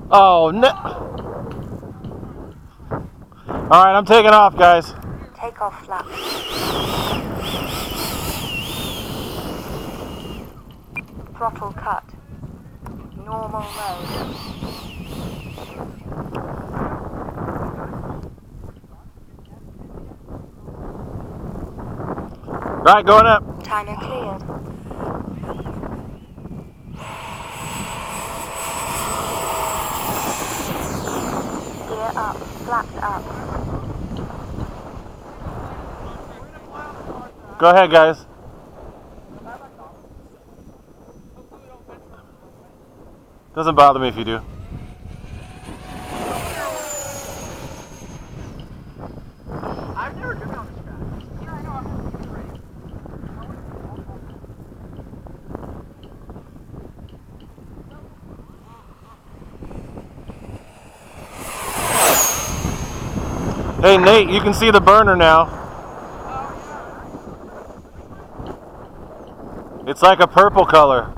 Oh, no. Alright, I'm taking off, guys. Take off flap. Throttle cut. Normal mode. Right, going up. Timer cleared. Gear up. Flaps up. Go ahead, guys. Doesn't bother me if you do. I've never driven on this track. Yeah, I know. I'm great. Hey, Nate, you can see the burner now. It's like a purple color.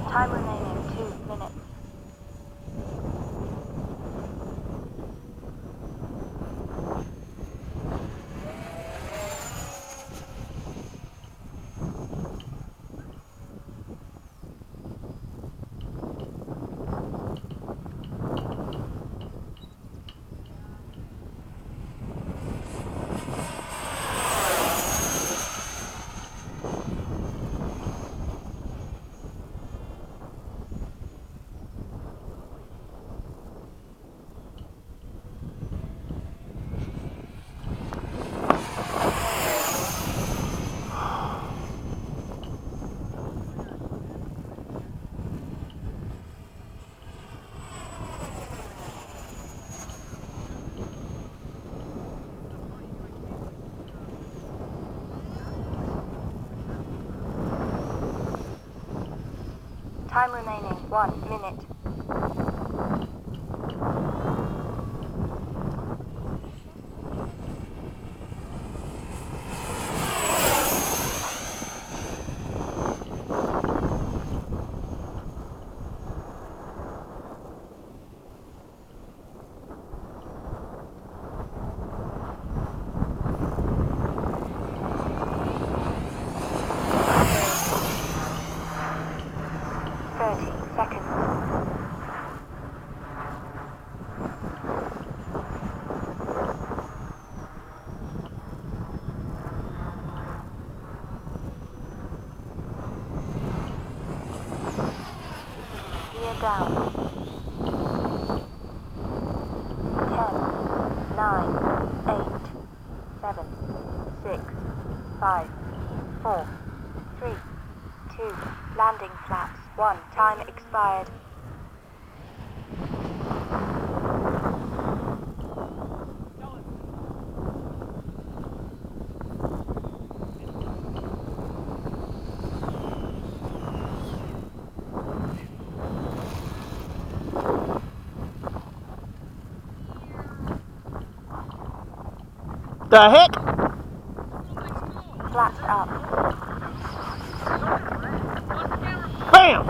Time remaining 2 minutes. Time remaining 1 minute. Gear down. 10, 9, 8, 7, 6, 5, 4, 3, 2, landing flaps. 1, time expired. The heck? Flaps up. Bam!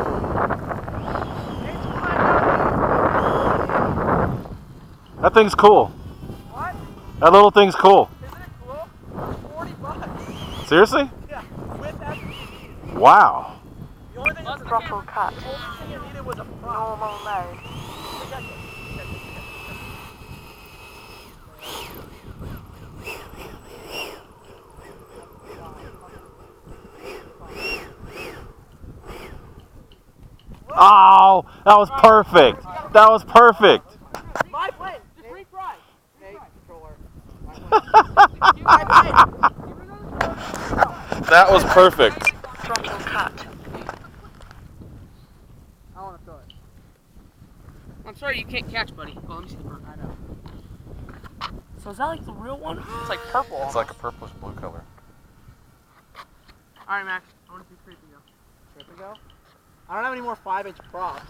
That thing's cool. What? That little thing's cool. Isn't it cool? $40. Seriously? Yeah, with that. Wow. The only thing that's Throttle cut. the only thing it needed was a prop. Normal mode. Oh, that was perfect. That was perfect. My plane. Just retry. Okay, controller. That was perfect. Throttle cut. I want to throw it. I'm sorry you can't catch, buddy. Oh, let me see the bird. I know. So is that like the real one? It's like purple. It's like a purplish blue color. All right, Max. I want to see Creepy go. Creepy go? I don't have any more 5-inch props.